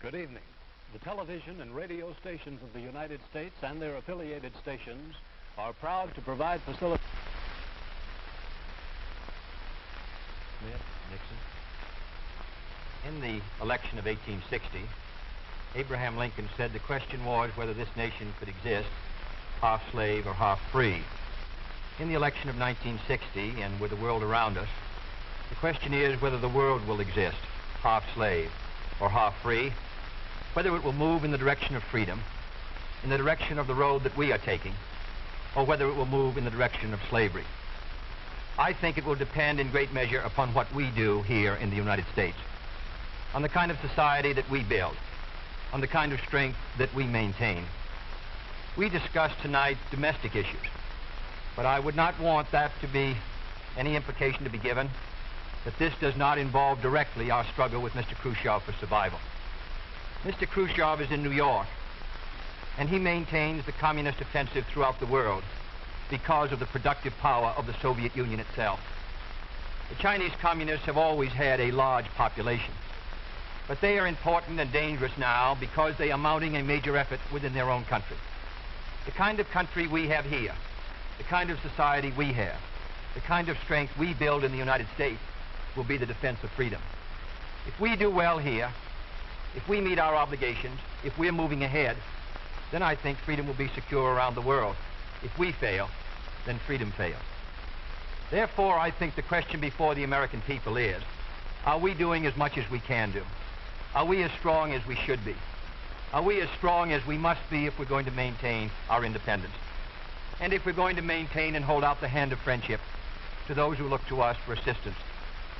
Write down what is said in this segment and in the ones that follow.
Good evening. The television and radio stations of the United States and their affiliated stations are proud to provide facilities. Nixon. In the election of 1860, Abraham Lincoln said the question was whether this nation could exist half slave or half free. In the election of 1960, and with the world around us, the question is whether the world will exist half slave or half free, whether it will move in the direction of freedom, in the direction of the road that we are taking, or whether it will move in the direction of slavery. I think it will depend in great measure upon what we do here in the United States, on the kind of society that we build, on the kind of strength that we maintain. We discussed tonight domestic issues, but I would not want that to be any implication to be given that this does not involve directly our struggle with Mr. Khrushchev for survival. Mr. Khrushchev is in New York, and he maintains the communist offensive throughout the world because of the productive power of the Soviet Union itself. The Chinese communists have always had a large population, but they are important and dangerous now because they are mounting a major effort within their own country. The kind of country we have here, the kind of society we have, the kind of strength we build in the United States will be the defense of freedom. If we do well here, if we meet our obligations, if we're moving ahead, then I think freedom will be secure around the world. If we fail, then freedom fails. Therefore, I think the question before the American people is, are we doing as much as we can do? Are we as strong as we should be? Are we as strong as we must be if we're going to maintain our independence? And if we're going to maintain and hold out the hand of friendship to those who look to us for assistance,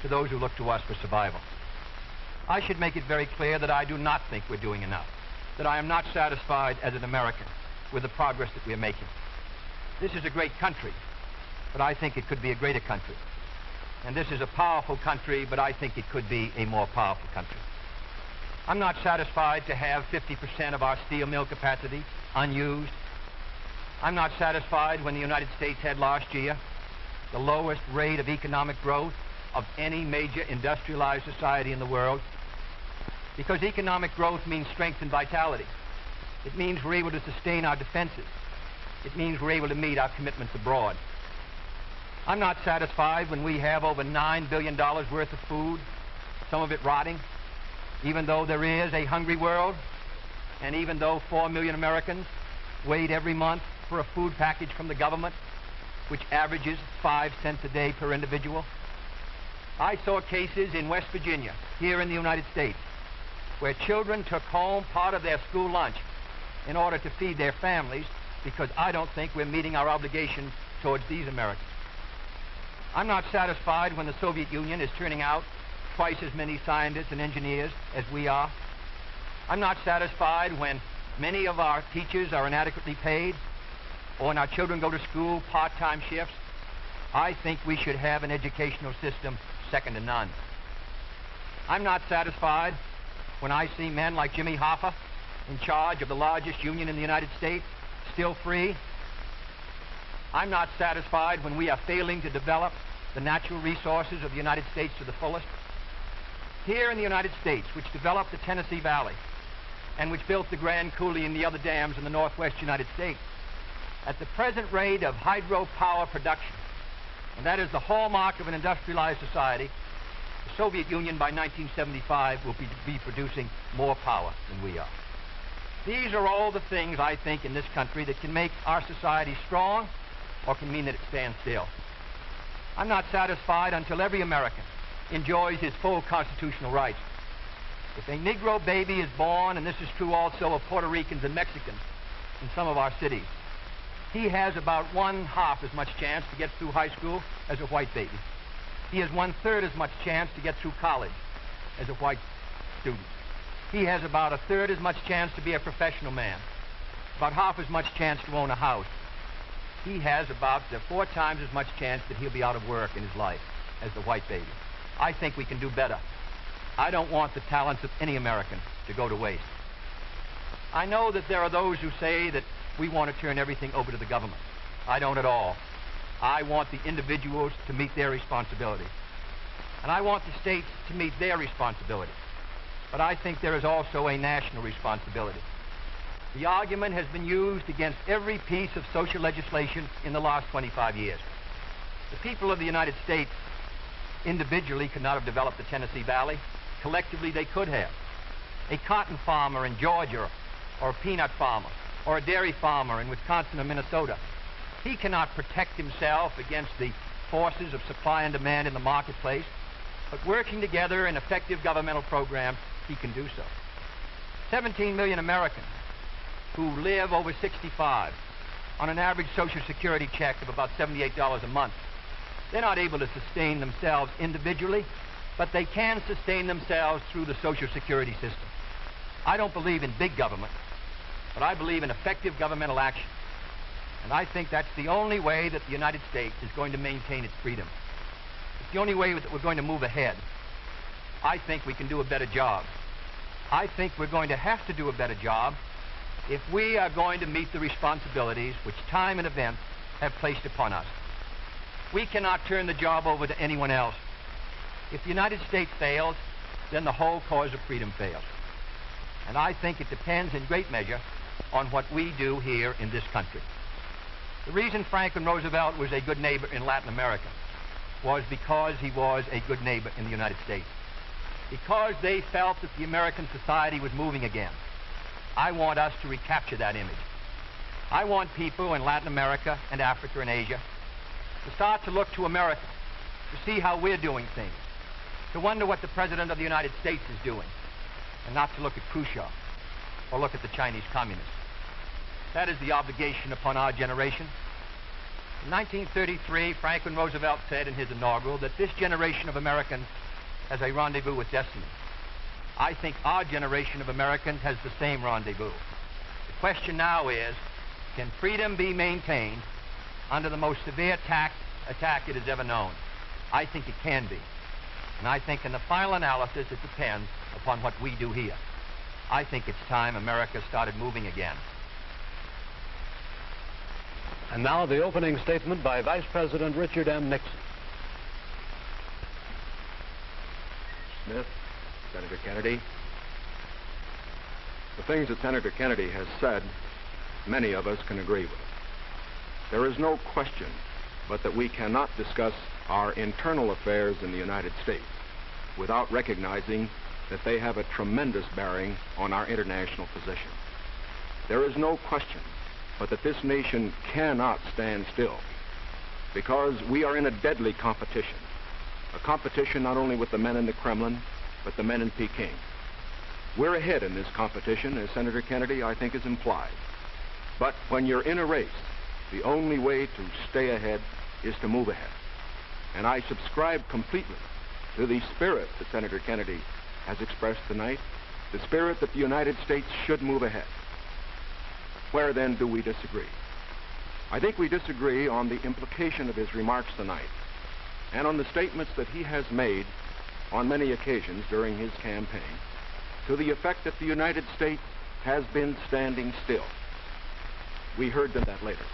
to those who look to us for survival. I should make it very clear that I do not think we're doing enough, that I am not satisfied as an American with the progress that we're making. This is a great country, but I think it could be a greater country. And this is a powerful country, but I think it could be a more powerful country. I'm not satisfied to have 50% of our steel mill capacity unused. I'm not satisfied when the United States had last year the lowest rate of economic growth of any major industrialized society in the world, because economic growth means strength and vitality. It means we're able to sustain our defenses. It means we're able to meet our commitments abroad. I'm not satisfied when we have over $9 billion worth of food, some of it rotting, even though there is a hungry world, and even though 4 million Americans wait every month for a food package from the government, which averages 5 cents a day per individual. I saw cases in West Virginia, here in the United States, where children took home part of their school lunch in order to feed their families, because I don't think we're meeting our obligation towards these Americans. I'm not satisfied when the Soviet Union is turning out twice as many scientists and engineers as we are. I'm not satisfied when many of our teachers are inadequately paid, or when our children go to school part-time shifts. I think we should have an educational system second to none. I'm not satisfied when I see men like Jimmy Hoffa in charge of the largest union in the United States, still free. I'm not satisfied when we are failing to develop the natural resources of the United States to the fullest. Here in the United States, which developed the Tennessee Valley and which built the Grand Coulee and the other dams in the northwest United States, at the present rate of hydropower production, and that is the hallmark of an industrialized society, the Soviet Union by 1975 will be producing more power than we are. These are all the things, I think, in this country that can make our society strong or can mean that it stands still. I'm not satisfied until every American enjoys his full constitutional rights. If a Negro baby is born, and this is true also of Puerto Ricans and Mexicans in some of our cities, he has about 1/2 as much chance to get through high school as a white baby. He has 1/3 as much chance to get through college as a white student. He has about 1/3 as much chance to be a professional man, about 1/2 as much chance to own a house. He has about 4 times as much chance that he'll be out of work in his life as the white baby. I think we can do better. I don't want the talents of any American to go to waste. I know that there are those who say that we want to turn everything over to the government. I don't at all. I want the individuals to meet their responsibility. And I want the states to meet their responsibility. but I think there is also a national responsibility. The argument has been used against every piece of social legislation in the last 25 years. The people of the United States individually could not have developed the Tennessee Valley. Collectively, they could have. A cotton farmer in Georgia, or a peanut farmer, or a dairy farmer in Wisconsin or Minnesota, he cannot protect himself against the forces of supply and demand in the marketplace, but working together in effective governmental programs, he can do so. 17 million Americans who live over 65 on an average Social Security check of about $78 a month. They're not able to sustain themselves individually, but they can sustain themselves through the Social Security system. I don't believe in big government, but I believe in effective governmental action. And I think that's the only way that the United States is going to maintain its freedom. It's the only way that we're going to move ahead. I think we can do a better job. I think we're going to have to do a better job if we are going to meet the responsibilities which time and events have placed upon us. We cannot turn the job over to anyone else. If the United States fails, then the whole cause of freedom fails. And I think it depends in great measure on what we do here in this country. The reason Franklin Roosevelt was a good neighbor in Latin America was because he was a good neighbor in the United States. Because they felt that the American society was moving again. I want us to recapture that image. I want people in Latin America and Africa and Asia to start to look to America, to see how we're doing things, to wonder what the President of the United States is doing, and not to look at Khrushchev or look at the Chinese communists. That is the obligation upon our generation. In 1933, Franklin Roosevelt said in his inaugural that this generation of Americans has a rendezvous with destiny. I think our generation of Americans has the same rendezvous. The question now is, can freedom be maintained under the most severe attack it has ever known? I think it can be. And I think in the final analysis, it depends upon what we do here. I think it's time America started moving again. And now the opening statement by Vice President Richard M. Nixon. Smith, Senator Kennedy. The things that Senator Kennedy has said, many of us can agree with. There is no question but that we cannot discuss our internal affairs in the United States without recognizing that they have a tremendous bearing on our international position. There is no question but that this nation cannot stand still because we are in a deadly competition. A competition not only with the men in the Kremlin, but the men in Peking. We're ahead in this competition, as Senator Kennedy, I think, has implied. But when you're in a race, the only way to stay ahead is to move ahead. And I subscribe completely to the spirit that Senator Kennedy has expressed tonight, the spirit that the United States should move ahead. Where then do we disagree? I think we disagree on the implication of his remarks tonight and on the statements that he has made on many occasions during his campaign to the effect that the United States has been standing still. We heard that later.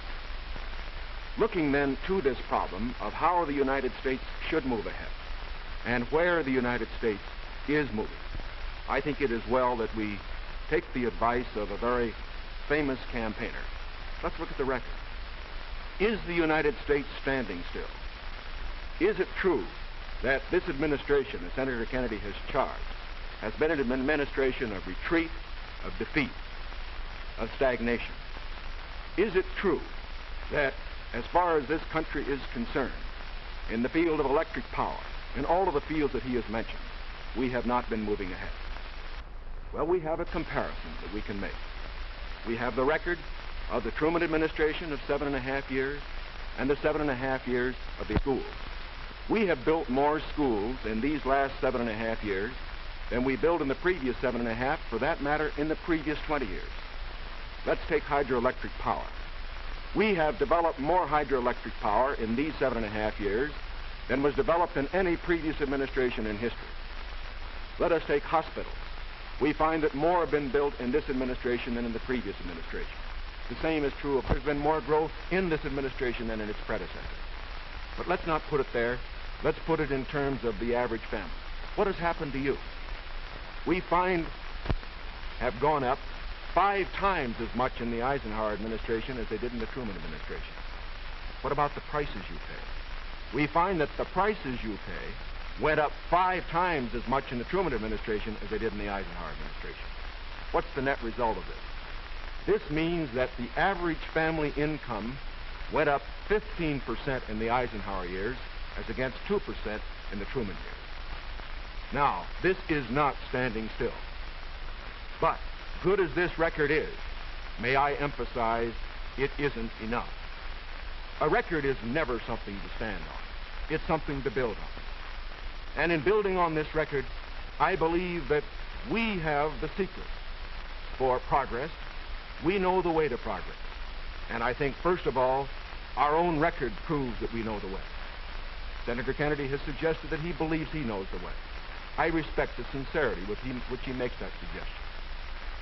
Looking then to this problem of how the United States should move ahead and where the United States is moving, I think it is well that we take the advice of a very famous campaigner. Let's look at the record. Is the United States standing still? Is it true that this administration that Senator Kennedy has charged has been an administration of retreat, of defeat, of stagnation? Is it true that as far as this country is concerned, in the field of electric power, in all of the fields that he has mentioned, we have not been moving ahead? Well, we have a comparison that we can make. We have the record of the Truman administration of 7.5 years and the 7.5 years of the schools. We have built more schools in these last 7.5 years than we built in the previous 7.5, for that matter, in the previous 20 years. Let's take hydroelectric power. We have developed more hydroelectric power in these 7.5 years than was developed in any previous administration in history. Let us take hospitals. We find that more have been built in this administration than in the previous administration. The same is true of there's been more growth in this administration than in its predecessor. But let's not put it there. Let's put it in terms of the average family. What has happened to you? we find have gone up 5 times as much in the Eisenhower administration as they did in the Truman administration. What about the prices you pay? We find that the prices you pay went up 5 times as much in the Truman administration as they did in the Eisenhower administration. What's the net result of this? This means that the average family income went up 15% in the Eisenhower years as against 2% in the Truman years. Now, this is not standing still. But, good as this record is, may I emphasize, it isn't enough. A record is never something to stand on. It's something to build on. And in building on this record, I believe that we have the secret for progress. We know the way to progress. And I think, first of all, our own record proves that we know the way. Senator Kennedy has suggested that he believes he knows the way. I respect the sincerity with which he makes that suggestion.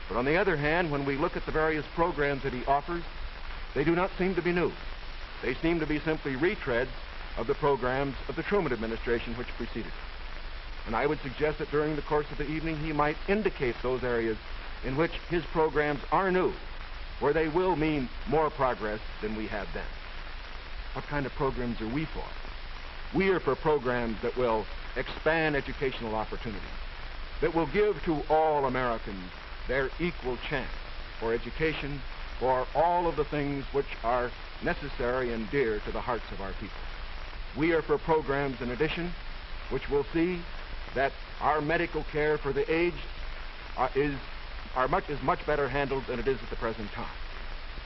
But on the other hand, when we look at the various programs that he offers, they do not seem to be new. They seem to be simply retreads of the programs of the Truman administration which preceded it. And I would suggest that during the course of the evening, he might indicate those areas in which his programs are new, where they will mean more progress than we had then. What kind of programs are we for? We are for programs that will expand educational opportunities, that will give to all Americans their equal chance for education, for all of the things which are necessary and dear to the hearts of our people. We are for programs, in addition, which will see that our medical care for the aged is much better handled than it is at the present time.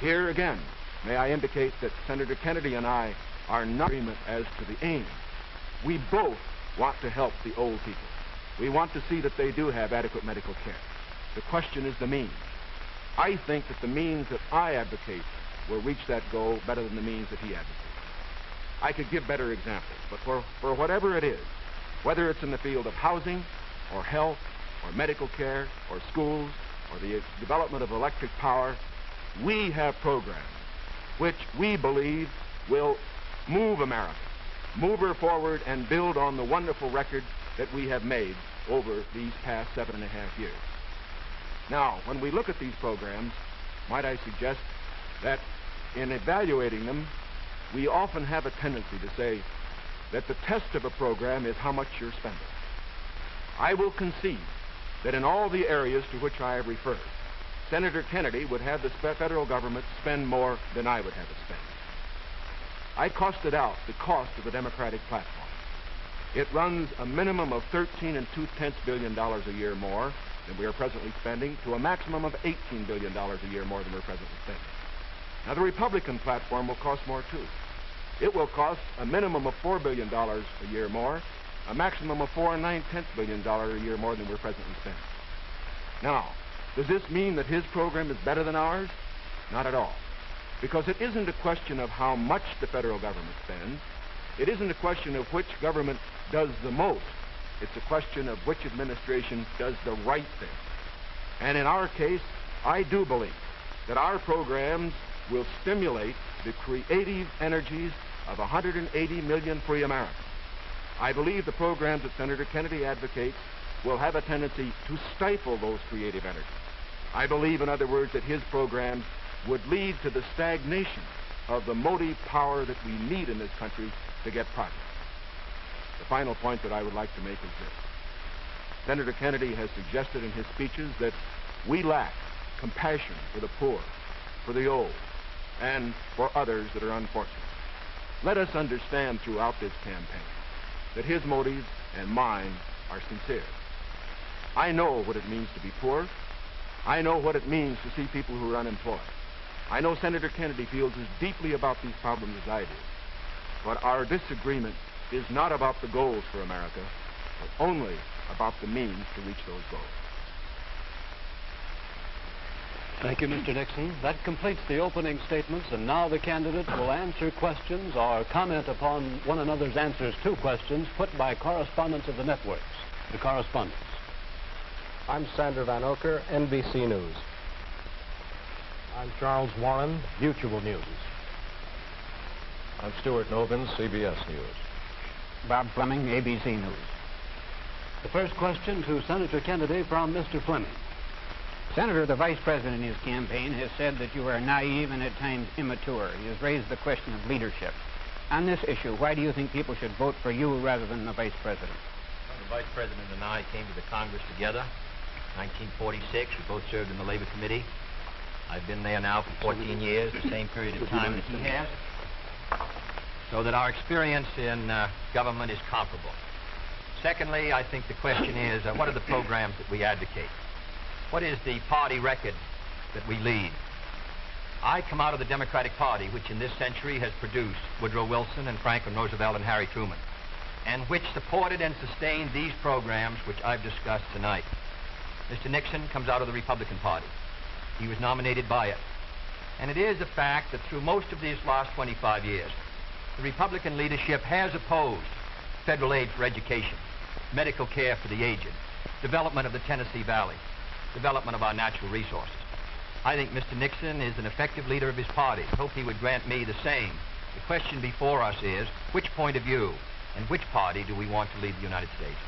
Here again, may I indicate that Senator Kennedy and I are not in agreement as to the aim. We both want to help the old people. We want to see that they do have adequate medical care. The question is the means. I think that the means that I advocate will reach that goal better than the means that he advocates. I could give better examples, but for whatever it is, whether it's in the field of housing, or health, or medical care, or schools, or the development of electric power, we have programs which we believe will move America, move her forward and build on the wonderful record that we have made over these past 7.5 years. Now, when we look at these programs, might I suggest that in evaluating them, we often have a tendency to say that the test of a program is how much you're spending. I will concede that in all the areas to which I have referred, Senator Kennedy would have the federal government spend more than I would have it spend. I costed out the cost of the Democratic platform. It runs a minimum of $13.2 billion a year more than we are presently spending, to a maximum of $18 billion a year more than we're presently spending. Now, the Republican platform will cost more, too. It will cost a minimum of $4 billion a year more, a maximum of $4.9 billion a year more than we're presently spending. Now, does this mean that his program is better than ours? Not at all. Because it isn't a question of how much the federal government spends. It isn't a question of which government does the most. It's a question of which administration does the right thing. And in our case, I do believe that our programs will stimulate the creative energies of 180 million free Americans. I believe the programs that Senator Kennedy advocates will have a tendency to stifle those creative energies. I believe, in other words, that his programs would lead to the stagnation of the motive power that we need in this country to get progress. The final point that I would like to make is this. Senator Kennedy has suggested in his speeches that we lack compassion for the poor, for the old, and for others that are unfortunate. Let us understand throughout this campaign that his motives and mine are sincere. I know what it means to be poor. I know what it means to see people who are unemployed. I know Senator Kennedy feels as deeply about these problems as I do. But our disagreement is not about the goals for America, but only about the means to reach those goals. Thank you, Mr. Nixon. That completes the opening statements, and now the candidates will answer questions or comment upon one another's answers to questions put by correspondents of the networks. The correspondents. I'm Sandra Van Oker, NBC News. I'm Charles Warren, Mutual News. I'm Stuart Novin, CBS News. Bob Fleming, ABC News. The first question to Senator Kennedy from Mr. Fleming. Senator, the Vice President in his campaign has said that you are naive and at times immature. He has raised the question of leadership. On this issue, why do you think people should vote for you rather than the Vice President? Well, the Vice President and I came to the Congress together in 1946. We both served in the Labor Committee. I've been there now for 14 years, the same period of time that he has, so that our experience in government is comparable. Secondly, I think the question is, what are the programs that we advocate? What is the party record that we lead? I come out of the Democratic Party, which in this century has produced Woodrow Wilson and Franklin Roosevelt and Harry Truman, and which supported and sustained these programs which I've discussed tonight. Mr. Nixon comes out of the Republican Party. He was nominated by it. And it is a fact that through most of these last 25 years, the Republican leadership has opposed federal aid for education, medical care for the aged, development of the Tennessee Valley, development of our natural resources. I think Mr. Nixon is an effective leader of his party. I hope he would grant me the same. The question before us is, which point of view and which party do we want to lead the United States?